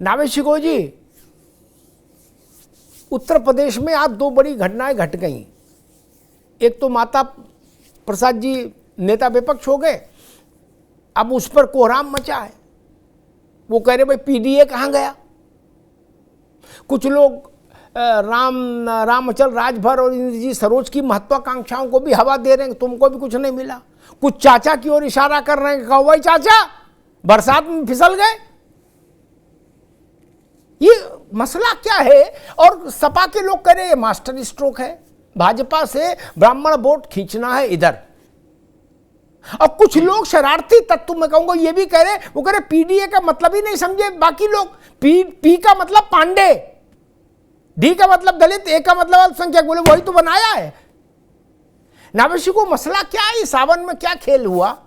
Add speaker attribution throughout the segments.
Speaker 1: नावेशिको जी, उत्तर प्रदेश में आज दो बड़ी घटनाएं घट गई। एक तो माता प्रसाद जी नेता विपक्ष हो गए, अब उस पर कोहराम मचा है। वो कह रहे भाई पीडीए कहाँ गया। कुछ लोग रामचल राजभर और इंद्रजीत सरोज की महत्वाकांक्षाओं को भी हवा दे रहे हैं, तुमको भी कुछ नहीं मिला। कुछ चाचा की ओर इशारा कर रहे हैं, कहो भाई चाचा बरसात में फिसल गए। ये मसला क्या है? और सपा के लोग कह रहे हैं मास्टर स्ट्रोक है, भाजपा से ब्राह्मण वोट खींचना है इधर। और कुछ लोग शरारती तत्व में कहूंगा ये भी कह रहे, वो कह रहे पीडीए का मतलब ही नहीं समझे बाकी लोग। पी का मतलब पांडे, डी का मतलब दलित, ए का मतलब अल्पसंख्यक, बोले वही तो बनाया है। नावेशिको मसला क्या है? सावन में क्या खेल हुआ?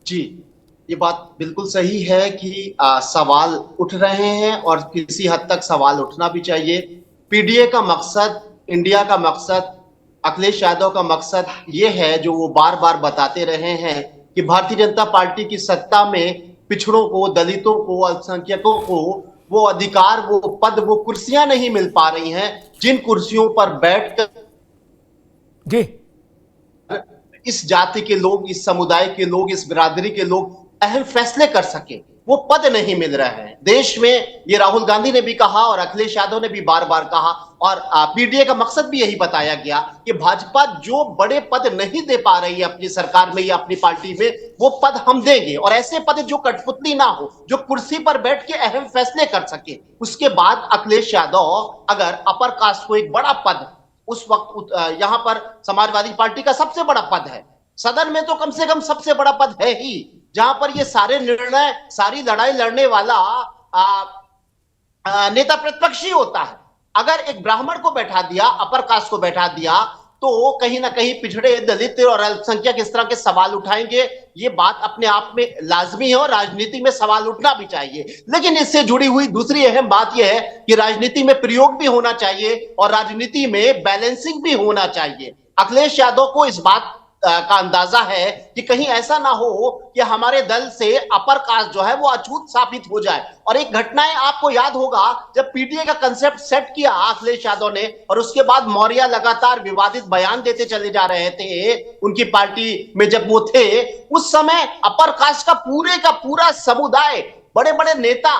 Speaker 2: जी, ये बात बिल्कुल सही है कि सवाल उठ रहे हैं और किसी हद तक सवाल उठना भी चाहिए। पीडीए का मकसद, इंडिया का मकसद, अखिलेश यादव का मकसद ये है जो वो बार बार बताते रहे हैं कि भारतीय जनता पार्टी की सत्ता में पिछड़ों को, दलितों को, अल्पसंख्यकों को वो अधिकार, वो पद, वो कुर्सियां नहीं मिल पा रही हैं जिन कुर्सियों पर बैठकर
Speaker 1: जी
Speaker 2: इस जाति के लोग, इस समुदाय के लोग, इस बिरादरी के लोग अहम फैसले कर सके। वो पद नहीं मिल रहे हैं देश में। ये राहुल गांधी ने भी कहा और अखिलेश यादव ने भी बार बार कहा, और पीडीए का मकसद भी यही बताया गया कि भाजपा जो बड़े पद नहीं दे पा रही है अपनी सरकार में या अपनी पार्टी में, वो पद हम देंगे, और ऐसे पद जो कठपुतली ना हो, जो कुर्सी पर बैठ के अहम फैसले कर सके। उसके बाद अखिलेश यादव अगर अपर कास्ट को एक बड़ा पद, उस वक्त यहां पर समाजवादी पार्टी का सबसे बड़ा पद है, सदन में तो कम से कम सबसे बड़ा पद है ही, जहां पर ये सारे निर्णय, सारी लड़ाई लड़ने वाला नेता प्रतिपक्ष ही होता है। अगर एक ब्राह्मण को बैठा दिया, अपर कास्ट को बैठा दिया, तो कहीं ना कहीं पिछड़े, दलित और अल्पसंख्यक इस तरह के सवाल उठाएंगे। ये बात अपने आप में लाजमी है और राजनीति में सवाल उठना भी चाहिए। लेकिन इससे जुड़ी हुई दूसरी अहम बात यह है कि राजनीति में प्रयोग भी होना चाहिए और राजनीति में बैलेंसिंग भी होना चाहिए। अखिलेश यादव को इस बात का अंदाजा है कि कहीं ऐसा ना हो कि हमारे दल से अपर कास्ट जो है वो अछूत साबित हो जाए। और एक घटनाएं आपको याद होगा, जब पीडीए का कंसेप्ट सेट किया अखिलेश यादव ने, और उसके बाद मौर्य लगातार विवादित बयान देते चले जा रहे थे उनकी पार्टी में जब वो थे, उस समय अपर कास्ट का पूरा समुदाय, बड़े बड़े नेता,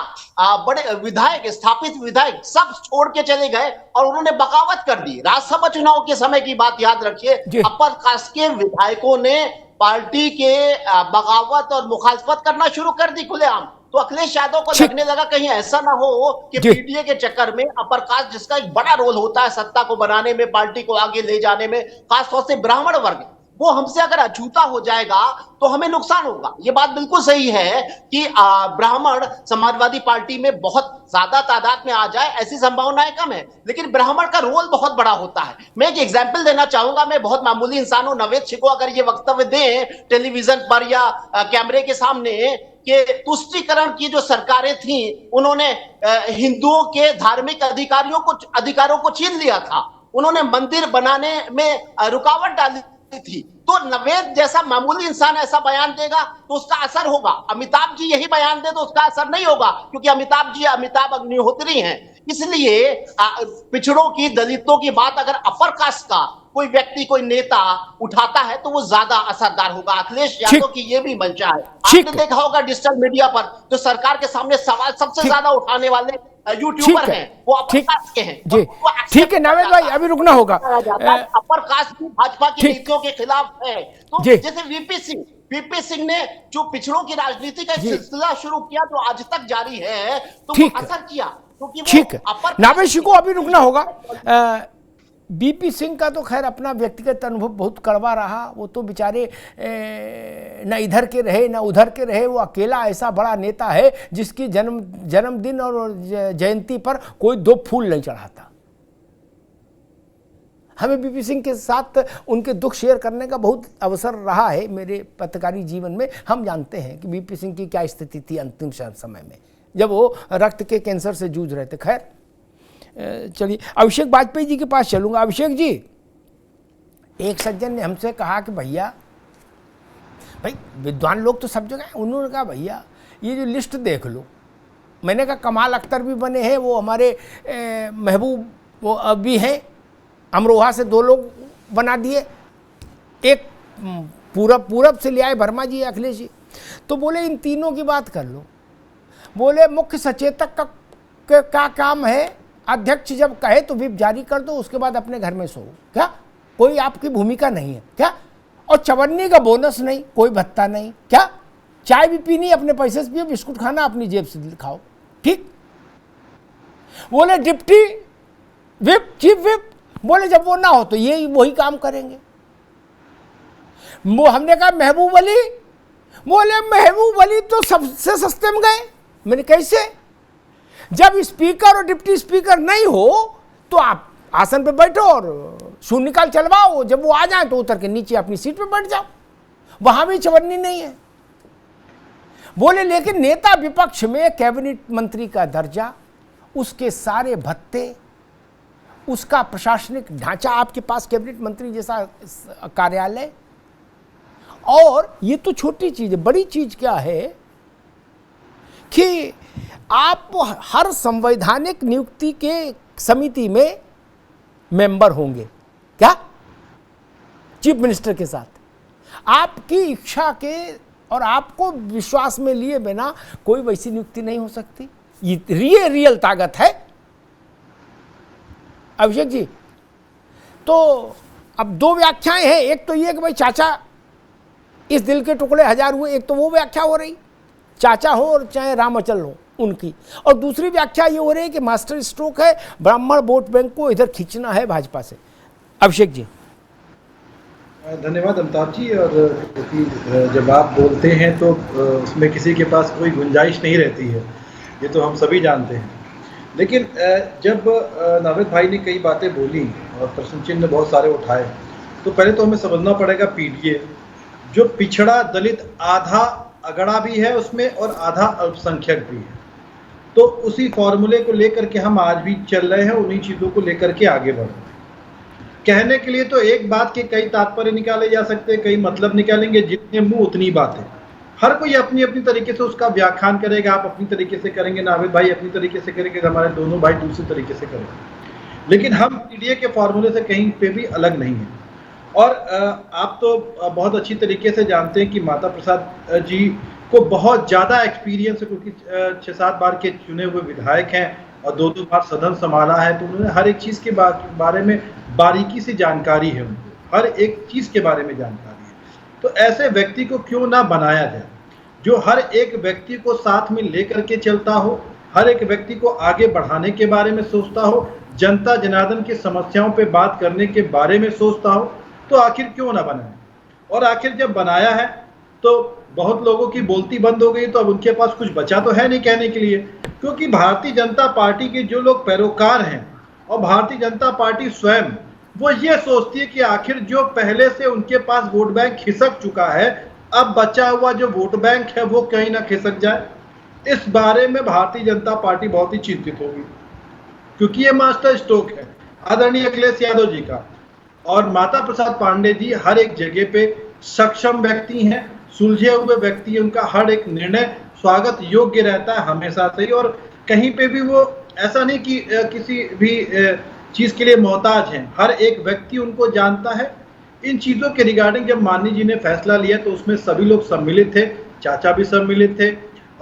Speaker 2: बड़े विधायक, स्थापित विधायक सब छोड़ के चले गए और उन्होंने बगावत कर दी। राज्यसभा चुनाव के समय की बात याद रखिए, अपर कास्ट के विधायकों ने पार्टी के बगावत और मुखालफत करना शुरू कर दी खुलेआम। तो अखिलेश यादव को लगने लगा कहीं ऐसा ना हो कि पीडीए के चक्कर में अपर कास्ट, जिसका एक बड़ा रोल होता है सत्ता को बनाने में, पार्टी को आगे ले जाने में, खासतौर से ब्राह्मण वर्ग, वो हमसे अगर अछूता हो जाएगा तो हमें नुकसान होगा। ये बात बिल्कुल सही है कि ब्राह्मण समाजवादी पार्टी में बहुत ज्यादा तादाद में आ जाए, ऐसी संभावनाएं कम है, लेकिन ब्राह्मण का रोल बहुत बड़ा होता है। मैं एक एग्जांपल देना चाहूंगा, मैं बहुत मामूली इंसान हूं, नवेद शिको अगर ये वक्तव्य दें टेलीविजन पर या कैमरे के सामने कि तुष्टीकरण की जो सरकारें थी उन्होंने हिंदुओं के धार्मिक अधिकारों को छीन लिया था, उन्होंने मंदिर बनाने में रुकावट डाली थी, तो नवेद जैसा मामूली इंसान ऐसा बयान देगा तो उसका असर होगा। अमिताभ जी यही बयान दे तो उसका असर नहीं होगा, क्योंकि अमिताभ अग्निहोत्री हैं। इसलिए पिछड़ों की, दलितों की बात अगर अपर कास्ट का कोई व्यक्ति, कोई नेता उठाता है तो वो ज्यादा असरदार होगा। अखिलेश यादव की ये भी मंशा है। आपने देखा होगा डिजिटल मीडिया पर जो सरकार के सामने सवाल सबसे ज्यादा उठाने वाले यूट्यूबर हैं, वो अपर कास्ट के हैं।
Speaker 1: जी ठीक है नवेद भाई, अभी रुकना होगा।
Speaker 2: अपर कास्ट भी भाजपा की नीतियों के खिलाफ है। तो जैसे वीपी सिंह ने जो पिछड़ों की राजनीति का सिलसिला शुरू किया जो आज तक जारी है, तो वो असर किया, क्योंकि
Speaker 1: ठीक है नावेशिको, अभी रुकना होगा। बीपी सिंह का तो खैर अपना व्यक्तिगत अनुभव बहुत कड़वा रहा। वो तो बेचारे न इधर के रहे न उधर के रहे, वो अकेला ऐसा बड़ा नेता है जिसकी जन्मदिन और जयंती पर कोई दो फूल नहीं चढ़ाता। हमें बीपी सिंह के साथ उनके दुख शेयर करने का बहुत अवसर रहा है मेरे पत्रकारी जीवन में। हम जानते हैं कि बीपी सिंह की क्या स्थिति थी अंतिम समय में, जब वो रक्त के कैंसर से जूझ रहे थे। खैर चलिए अभिषेक वाजपेयी जी के पास चलूंगा। अभिषेक जी, एक सज्जन ने हमसे कहा कि भैया, भाई विद्वान लोग तो सब जगह हैं, उन्होंने कहा भैया ये जो लिस्ट देख लो, मैंने कहा कमाल अख्तर भी बने हैं, वो हमारे महबूब वो भी हैं, अमरोहा से 2 लोग बना दिए, एक पूरब से ले आए वर्मा जी, अखिलेश जी। तो बोले इन तीनों की बात कर लो। बोले मुख्य सचेतक का काम है, अध्यक्ष जब कहे तो व्हिप जारी कर दो, उसके बाद अपने घर में सो। क्या कोई आपकी भूमिका नहीं है क्या? और चवन्नी का बोनस नहीं, कोई भत्ता नहीं क्या? चाय भी पीनी अपने पैसे से पियो, बिस्कुट खाना अपनी जेब से खाओ, ठीक। बोले डिप्टी व्हिप, चीफ व्हिप, बोले जब वो ना हो तो ये वही काम करेंगे। वो हमने कहा महबूब अली, बोले महबूब अली तो सबसे सस्ते में गए। मैंने कैसे? जब स्पीकर और डिप्टी स्पीकर नहीं हो तो आप आसन पे बैठो और शून्यकाल चलवाओ, जब वो आ जाए तो उतर के नीचे अपनी सीट पे बैठ जाओ, वहां भी चवन्नी नहीं है। बोले लेकिन नेता विपक्ष में कैबिनेट मंत्री का दर्जा, उसके सारे भत्ते, उसका प्रशासनिक ढांचा, आपके पास कैबिनेट मंत्री जैसा कार्यालय, और ये तो छोटी चीज है, बड़ी चीज क्या है कि आप हर संवैधानिक नियुक्ति के समिति में मेंबर होंगे क्या? चीफ मिनिस्टर के साथ आपकी इच्छा के और आपको विश्वास में लिए बिना कोई वैसी नियुक्ति नहीं हो सकती। ये रियल ताकत है अभिषेक जी। तो अब 2 व्याख्याएं हैं, एक तो ये कि भाई चाचा इस दिल के टुकड़े 1000 हुए, एक तो वो व्याख्या हो रही चाचा हो और चाहे राम अचल हो उनकी, और दूसरी व्याख्या ये हो रही है कि मास्टर स्ट्रोक है, ब्राह्मण वोट बैंक को इधर खींचना है भाजपा से। अभिषेक जी।
Speaker 3: धन्यवाद अमिताभ जी। और जब आप बोलते हैं तो उसमें किसी के पास कोई गुंजाइश नहीं रहती है, ये तो हम सभी जानते हैं। लेकिन जब नावेद भाई ने कई बातें बोली और प्रश्न चिन्ह बहुत सारे उठाए, तो पहले तो हमें समझना पड़ेगा पीडीए जो पिछड़ा दलित आधा अगड़ा भी है उसमें और आधा अल्पसंख्यक भी है, तो उसी फॉर्मूले को लेकर के हम आज भी चल रहे हैं, उन्हीं चीज़ों को लेकर के आगे बढ़ रहे हैं। कहने के लिए तो एक बात के कई तात्पर्य निकाले जा सकते हैं, कई मतलब निकालेंगे, जितने मुंह उतनी बातें। हर कोई अपनी अपनी तरीके से उसका व्याख्यान करेगा, आप अपनी तरीके से करेंगे, नावेद भाई अपनी तरीके से करेंगे, हमारे दोनों भाई दूसरी तरीके से करेंगे, लेकिन हम पीडीए के फॉर्मूले से कहीं पे भी अलग नहीं है। और आप तो बहुत अच्छी तरीके से जानते हैं कि माता प्रसाद जी को बहुत ज़्यादा एक्सपीरियंस है, क्योंकि 6-7 बार के चुने हुए विधायक हैं और 2-2 बार सदन संभाला है, तो उन्होंने हर एक चीज़ के बारे में बारीकी से जानकारी है, उनको हर एक चीज़ के बारे में जानकारी है। तो ऐसे व्यक्ति को क्यों ना बनाया जाए जो हर एक व्यक्ति को साथ में लेकर के चलता हो, हर एक व्यक्ति को आगे बढ़ाने के बारे में सोचता हो, जनता जनार्दन की समस्याओं पे बात करने के बारे में सोचता हो, तो आखिर क्यों ना बनाए। और आखिर जब बनाया है तो बहुत लोगों की बोलती बंद हो गई, तो अब उनके पास कुछ बचा तो है नहीं कहने के लिए, क्योंकि भारतीय जनता पार्टी के जो लोग पैरोकार हैं और भारतीय जनता पार्टी स्वयं, वो ये सोचती है कि आखिर जो पहले से उनके पास वोट बैंक खिसक चुका है, अब बचा हुआ जो वोट बैंक है वो कहीं ना खिसक जाए। इस बारे में भारतीय जनता पार्टी बहुत ही चिंतित होगी, क्योंकि ये मास्टर स्ट्रोक है आदरणीय अखिलेश यादव जी का। और माता प्रसाद पांडे जी हर एक जगह पे सक्षम व्यक्ति हैं, सुलझे हुए व्यक्ति हैं, उनका हर एक निर्णय स्वागत योग्य रहता है हमेशा से ही, और कहीं पे भी वो ऐसा नहीं कि किसी भी चीज के लिए मोहताज हैं, हर एक व्यक्ति उनको जानता है। इन चीजों के रिगार्डिंग जब माननी जी ने फैसला लिया तो उसमें सभी लोग सम्मिलित थे, चाचा भी सम्मिलित थे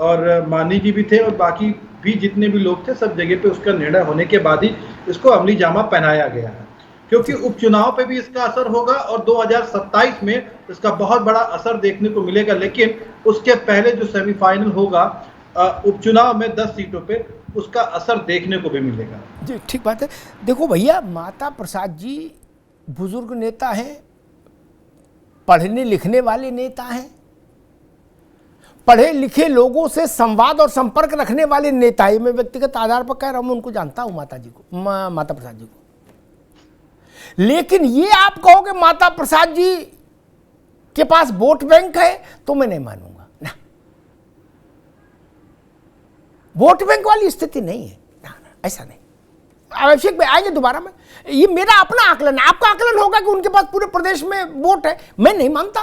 Speaker 3: और माननी जी भी थे और बाकी भी जितने भी लोग थे, सब जगह पे उसका निर्णय होने के बाद ही इसको अमली जामा पहनाया गया है, क्योंकि उपचुनाव पे भी इसका असर होगा और 2027 में इसका बहुत बड़ा असर देखने को मिलेगा। लेकिन उसके पहले जो सेमीफाइनल होगा उपचुनाव में 10 सीटों पे, उसका असर देखने को भी मिलेगा।
Speaker 1: जी ठीक बात है। देखो भैया, माता प्रसाद जी बुजुर्ग नेता हैं, पढ़ने लिखने वाले नेता हैं, पढ़े लिखे लोगों से संवाद और संपर्क रखने वाले नेता है। मैं व्यक्तिगत आधार पर कह रहा हूं, उनको जानता हूं, माता जी को, माता प्रसाद जी को। लेकिन ये आप कहोगे माता प्रसाद जी के पास वोट बैंक है, तो मैं नहीं मानूंगा ना। वोट बैंक वाली स्थिति नहीं है ना, ऐसा नहीं। अभिषेक भाई आएंगे दोबारा में, ये मेरा अपना आकलन है, आपका आकलन होगा कि उनके पास पूरे प्रदेश में वोट है, मैं नहीं मानता।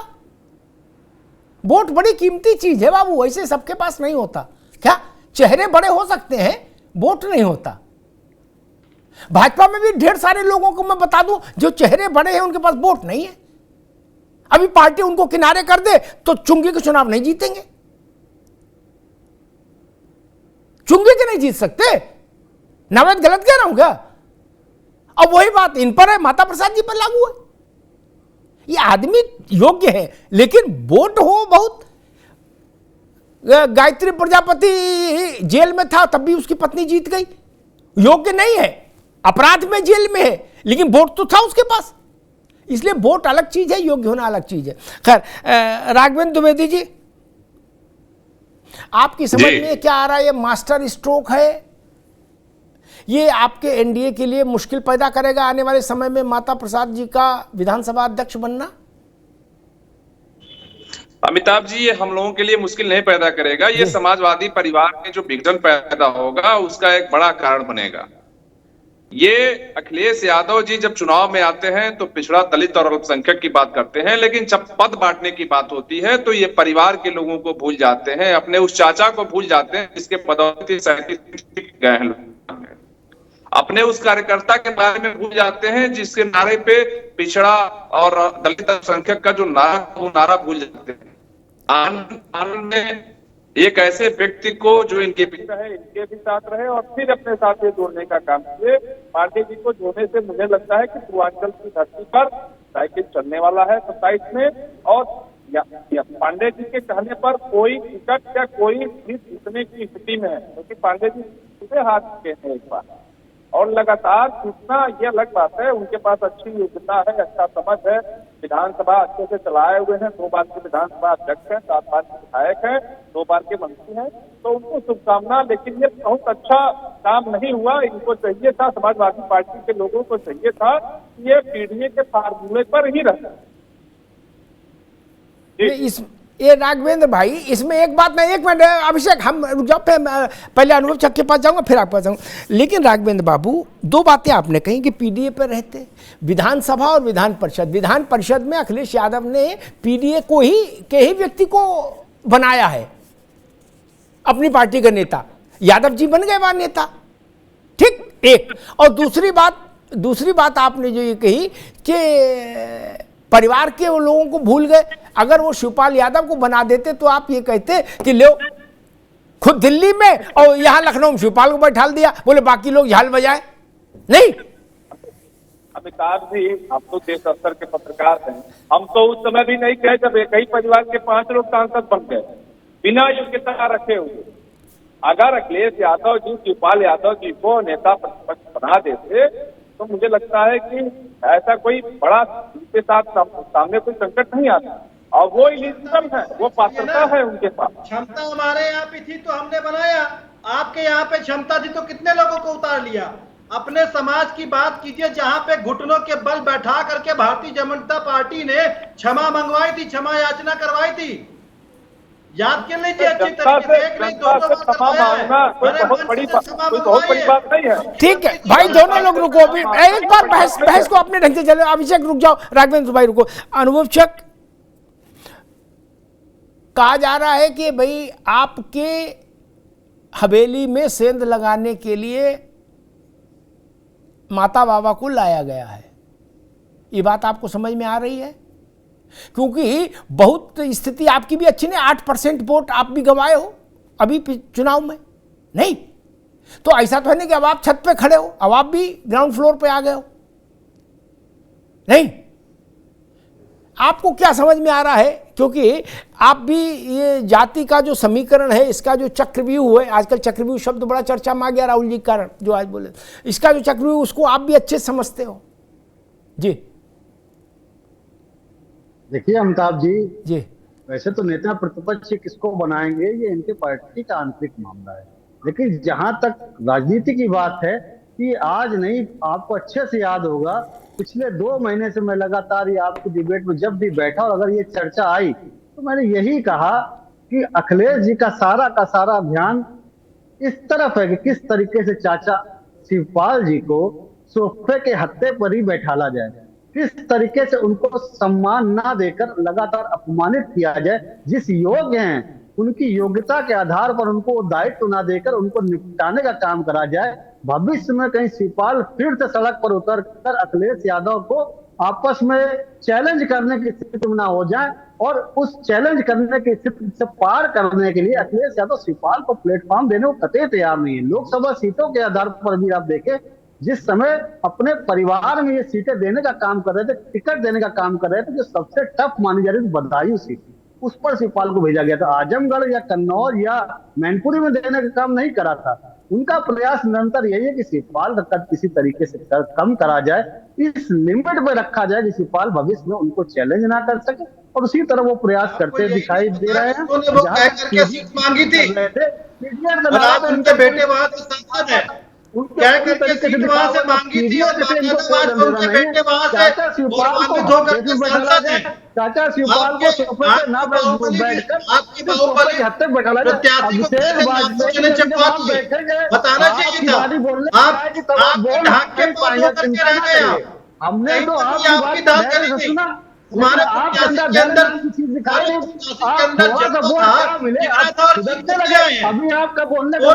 Speaker 1: वोट बड़ी कीमती चीज है बाबू, ऐसे सबके पास नहीं होता। क्या चेहरे बड़े हो सकते हैं, वोट नहीं होता। भाजपा में भी ढेर सारे लोगों को मैं बता दूं जो चेहरे बड़े हैं, उनके पास वोट नहीं है। अभी पार्टी उनको किनारे कर दे तो चुंगी के चुनाव नहीं जीतेंगे, चुंगी के नहीं जीत सकते। नावेद गलत कह रहा हूं क्या? अब वही बात इन पर है, माता प्रसाद जी पर लागू है। ये आदमी योग्य है, लेकिन वोट हो बहुत। गायत्री प्रजापति जेल में था तब भी उसकी पत्नी जीत गई, योग्य नहीं है, अपराध में जेल में है, लेकिन वोट तो था उसके पास। इसलिए वोट अलग चीज है, योग्य होना अलग चीज है। खैर, राघवेंद्र द्विवेदी जी, आपकी समझ में क्या आ रहा है? ये मास्टर स्ट्रोक है, ये आपके एनडीए के लिए मुश्किल पैदा करेगा आने वाले समय में माता प्रसाद जी का विधानसभा अध्यक्ष बनना?
Speaker 4: अमिताभ जी, ये हम लोगों के लिए मुश्किल नहीं पैदा करेगा, ये समाजवादी परिवार में जो विघटन पैदा होगा उसका एक बड़ा कारण बनेगा। ये अखिलेश यादव जी जब चुनाव में आते हैं तो पिछड़ा, दलित और अल्पसंख्यक की बात करते हैं, लेकिन जब पद बांटने की बात होती है तो ये परिवार के लोगों को भूल जाते हैं, अपने उस चाचा को भूल जाते हैं जिसके बदौलत 37 गए हैं, अपने उस कार्यकर्ता के बारे में भूल जाते हैं जिसके नारे पे पिछड़ा और दलित अल्पसंख्यक का जो नारा, वो नारा भूल जाते हैं। आनंद ने एक ऐसे व्यक्ति को जो इनके पीछे रहे, इनके भी साथ रहे और फिर अपने साथ ये जोड़ने का काम किए। पांडे जी को जोड़ने से मुझे लगता है कि पूर्वांचल की धरती पर साइकिल चलने वाला है 27 में, और पांडे जी के कहने पर कोई टिकट या कोई सीट जीतने की स्थिति में है, क्योंकि पांडे जी सीधे हाथ चुके हैं एक बार, और लगातार जीतना ये अलग बात है। उनके पास अच्छी योग्यता है, अच्छा समझ है, विधानसभा अच्छे से चलाए हुए हैं, 2 बार के विधानसभा अध्यक्ष हैं, 7 बार के विधायक हैं, 2 बार के मंत्री हैं, तो उनको शुभकामना। लेकिन ये बहुत अच्छा काम नहीं हुआ। इनको चाहिए था, समाजवादी पार्टी के लोगों को चाहिए था कि ये पीडीए के फार्मूले पर ही रहे।
Speaker 1: ये राघवेंद्र भाई, इसमें एक बात मैं, एक मिनट अभिषेक, हम रुक जाओ, पहले अनुभव चक के पास जाऊंगा फिर आपके पास जाऊंगा। लेकिन राघवेंद्र बाबू, 2 बातें आपने कही कि पीडीए पर रहते, विधानसभा और विधान परिषद। विधान परिषद में अखिलेश यादव ने पीडीए को ही व्यक्ति को बनाया है अपनी पार्टी का नेता, यादव जी बन गए वहां नेता, ठीक। एक और दूसरी बात आपने जो ये कही कि परिवार के वो लोगों को भूल गए। अगर वो शिवपाल यादव को बना देते तो आप ये कहते कि लो खुद दिल्ली में और यहां लखनऊ में शिवपाल को बैठा दिया, बोले बाकी लोग झाल बजाए। नहीं
Speaker 5: अमिताभ जी, हम तो देश स्तर के पत्रकार हैं, हम तो उस समय भी नहीं कहे जब एक ही परिवार के 5 लोग सांसद बन गए बिना योग्यता रखे हुए। अगर अखिलेश यादव जी शिवपाल यादव जी को नेता प्रतिपक्ष बना देते तो मुझे लगता है कि ऐसा कोई बड़ा उनके साथ सामने कोई संकट नहीं आता, और वो इलिजिबल है, वो पात्रता है उनके पास।
Speaker 6: क्षमता हमारे यहाँ पे थी तो हमने बनाया, आपके यहाँ पे क्षमता थी तो कितने लोगों को उतार लिया। अपने समाज की बात कीजिए, जहाँ पे घुटनों के बल बैठा करके भारतीय जनता पार्टी ने क्षमा मंगवाई थी, क्षमा याचना करवाई थी, याद कर लीजिए अच्छी तरीके से। एक नहीं, 2 बार
Speaker 5: बहुत बड़ी बात नहीं है।
Speaker 1: ठीक है भाई, दोनों लोग रुको, अभी एक बार बहस को अपने ढंग से चले। अभिषेक रुक जाओ, राघवेंद्र भाई रुको। अनुभव चक, कहा जा रहा है कि भाई आपके हवेली में सेंध लगाने के लिए माता बाबा को लाया गया है, ये बात आपको समझ में आ रही है? क्योंकि बहुत स्थिति आपकी भी अच्छी नहीं, 8% वोट आप भी गंवाए हो अभी चुनाव में, नहीं तो ऐसा तो है नहीं कि अब आप छत पे खड़े हो, अब आप भी ग्राउंड फ्लोर पे आ गए हो। नहीं, आपको क्या समझ में आ रहा है? क्योंकि आप भी ये जाति का जो समीकरण है, इसका जो चक्रव्यूह है, आजकल चक्रव्यूह शब्द बड़ा चर्चा में आ गया राहुल जी के कारण, जो आज बोले, इसका जो चक्रव्यूह, उसको आप भी अच्छे समझते हो जी।
Speaker 7: देखिए अमिताभ
Speaker 1: जी,
Speaker 7: वैसे तो नेता प्रतिपक्ष किसको बनाएंगे ये इनके पार्टी का आंतरिक मामला है, लेकिन जहां तक राजनीति की बात है कि आज नहीं, आपको अच्छे से याद होगा पिछले 2 महीने से मैं लगातार ये आपकी डिबेट में जब भी बैठा और अगर ये चर्चा आई तो मैंने यही कहा कि अखिलेश जी का सारा अभियान इस तरफ है कि किस तरीके से चाचा शिवपाल जी को सोफे के हत्थे पर ही बैठाला जाए। किस तरीके से उनको सम्मान ना देकर लगातार अपमानित किया जाए, जिस योग्य हैं उनकी योग्यता के आधार पर उनको दायित्व ना देकर उनको निपटाने का काम करा जाए। भविष्य में कहीं शिवपाल फिर से सड़क पर उतर कर अखिलेश यादव को आपस में चैलेंज करने की स्थिति में ना हो जाए, और उस चैलेंज करने की स्थिति से पार करने के लिए अखिलेश यादव शिवपाल को प्लेटफॉर्म देने को कतई तैयार नहीं है। लोकसभा सीटों के आधार पर भी आप देखें, जिस समय अपने परिवार में ये सीटें देने का काम कर रहे थे, टिकट देने का काम कर रहे थे, जो सबसे टफ मानी जा रही थी बदायूं सीट, उस पर शिवपाल को भेजा गया था। आजमगढ़ या कन्नौज या मैनपुरी में देने का काम नहीं करा था। उनका प्रयास निरंतर यही है कि शिवपाल का कद किसी तरीके से कम करा जाए, इस लिमिट में रखा जाए कि शिवपाल भविष्य में उनको चैलेंज ना कर सके, और उसी तरह वो प्रयास करते दिखाई दे रहे हैं।
Speaker 6: सीट मांगी थी, उनके बेटे वहां से सांसद है, क्या करके सीट वहां से मांगी थी, और उनके बेटे वहां से गौरवान्वित होकर के सांसद है।
Speaker 7: चाचा शिवपाल को सोफे पे ना बैठकर
Speaker 6: आपकी बाहुबली
Speaker 7: हत्ते बैठा
Speaker 6: प्रत्याशी को बताना चाहिए था। आप ढाक के पास होकर के रह गए हैं।
Speaker 7: हमने तो आपकी बात ध्यान से सुना,
Speaker 6: हमारे प्रत्याशी के अंदर जज्बा था, निकला था और जीतते लगे हैं।
Speaker 7: अभी आपका बोलने का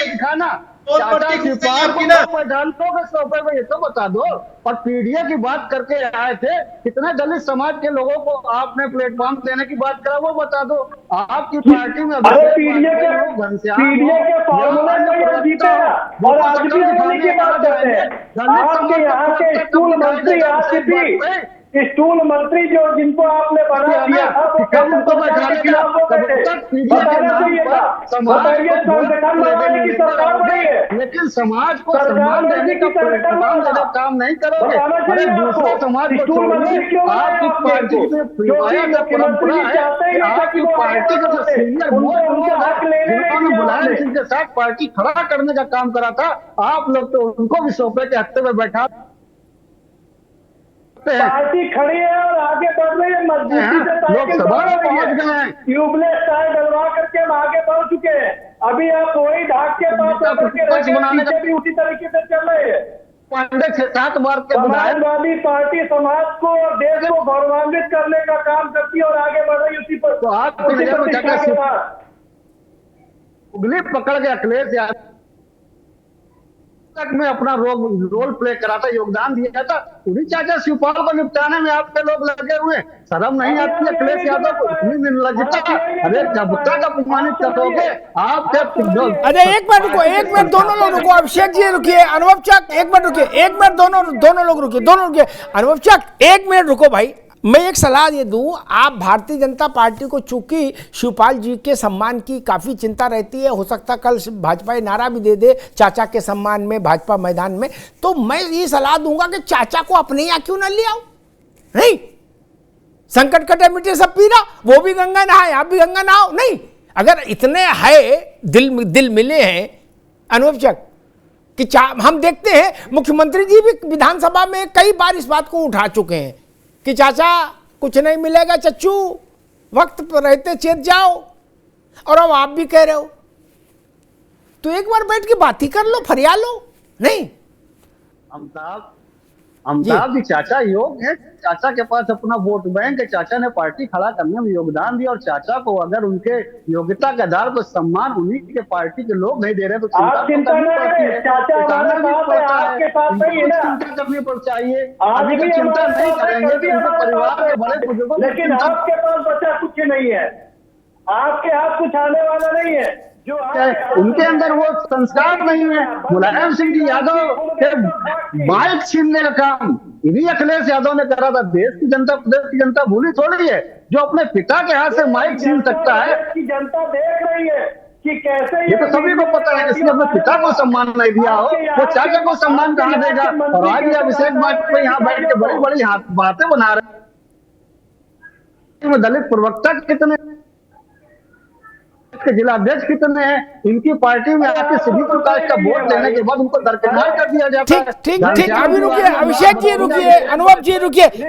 Speaker 7: दिखाना चाचा शिवपाल को डाल दोगे सोफे में, ये तो बता दो। और पीडीए की बात करके आए थे, कितने दलित समाज के लोगों को आपने प्लेटफॉर्म देने की बात करा, वो बता दो। आपकी पार्टी में
Speaker 8: पीडीए के फॉर्मूले में ये जीते हैं, और आपकी होने की बात करते हैं। आपके यहाँ के स्कूल मंत्री आसिफ भी, स्कूल मंत्री जो जिनको आपने बना दिया था, वो बताना चाहिए था। बताइए संगठन बनाने की सरकार बनी है,
Speaker 7: लेकिन समाज को सम्मान देने का काम नहीं करोगे। अरे दूसरे समाज को छोड़िए, आपकी पार्टी में परंपरा है, आपकी पार्टी का जो सीनियर जिन्होंने मुलायम सिंह के साथ पार्टी खड़ा करने का काम करा था, आप लोग तो उनको भी सोफे के हत्थे में बैठा।
Speaker 8: पार्टी खड़ी है और आगे बढ़ रही है, मजबूती से
Speaker 7: लोकसभा में पहुंच गए,
Speaker 8: ट्यूबलेस टायर डलवा करके हम आगे बढ़ चुके हैं। अभी आप वही ढाक के पास बनाने का भी उसी तरीके से चल रहे हैं।
Speaker 7: पांडे 6-7 बार के
Speaker 8: समाजवादी पार्टी समाज को और देश को गौरवान्वित करने का काम करती है और आगे बढ़ रही उसी पर।
Speaker 7: तो आप उंगली पकड़ के अखिलेश यादव तक में अपना रोल प्ले करा था, योगदान दिया था, उन्हीं चाचा शिवपाल को निपटाने में आपके लोग लगे हुए। शर्म नहीं आती है अखिलेश यादव को, इतनी निर्लज्जता। अरे जब तक अपमानित करोगे आपके।
Speaker 1: अरे एक मिनट रुको, एक मिनट दोनों लोग रुको, अभिषेक जी रुकिए, अनुभव चक एक मिनट रुकिए, एक मिनट दोनों लोग रुकिए, दोनों रुकिए। अनुभव चक एक मिनट रुको भाई, मैं एक सलाह ये दूं, आप भारतीय जनता पार्टी को चूंकि शिवपाल जी के सम्मान की काफ़ी चिंता रहती है, हो सकता कल भाजपा ये नारा भी दे दे चाचा के सम्मान में भाजपा मैदान में, तो मैं ये सलाह दूंगा कि चाचा को अपने यहाँ क्यों न ले आओ। नहीं, संकट कटे मिटे सब पीरा, वो भी गंगा नहाए, आप भी गंगा नहाओ। नहीं, अगर इतने है दिल मिले हैं अनुभव चक कि हम देखते हैं मुख्यमंत्री जी भी विधानसभा में कई बार इस बात को उठा चुके हैं कि चाचा कुछ नहीं मिलेगा चच्चू, वक्त पर रहते चेत जाओ, और अब आप भी कह रहे हो, तो एक बार बैठ के बात ही कर लो, फरियाद लो। नहीं,
Speaker 7: अमिताभ जी चाचा योग है, चाचा के पास अपना वोट बैंक है, चाचा ने पार्टी खड़ा करने में योगदान दिया, और चाचा को अगर उनके योग्यता के आधार पर सम्मान उन्हीं के पार्टी के लोग नहीं दे रहे तो
Speaker 8: चिंता
Speaker 7: करनी पड़ चाहिए। अभी तो चिंता नहीं करेंगे कि उनके परिवार के बड़े बुजुर्गों,
Speaker 8: लेकिन आपके पास बचा कुछ नहीं है, आपके हाथ कुछ आने वाला नहीं है। जो
Speaker 7: उनके अंदर वो संस्कार नहीं है। मुलायम सिंह जी यादव के माइक छीनने का काम इन्हीं अखिलेश यादव ने करा था। देश की जनता भूली थोड़ी है, जो अपने पिता के हाथ से माइक छीन सकता है।
Speaker 8: जनता देख रही है कि कैसे,
Speaker 7: ये तो सभी को पता है, इसलिए अपने पिता को सम्मान नहीं दिया हो, वो चाचा को सम्मान कहाँ देगा। और आज अभिषेक बाजपेयी यहाँ बैठ के बड़ी बड़ी बातें बना रहे हैं। दलित प्रवक्ता कितने, जिला अध्यक्ष कितने हैं, इनकी पार्टी में आके शेड्यूल कास्ट का वोट लेने के बाद उनको दरकिनार कर दिया जाता है।
Speaker 1: ठीक, अभी रुकिए, अभिषेक जी रुकिए, अनुभव जी रुकिए।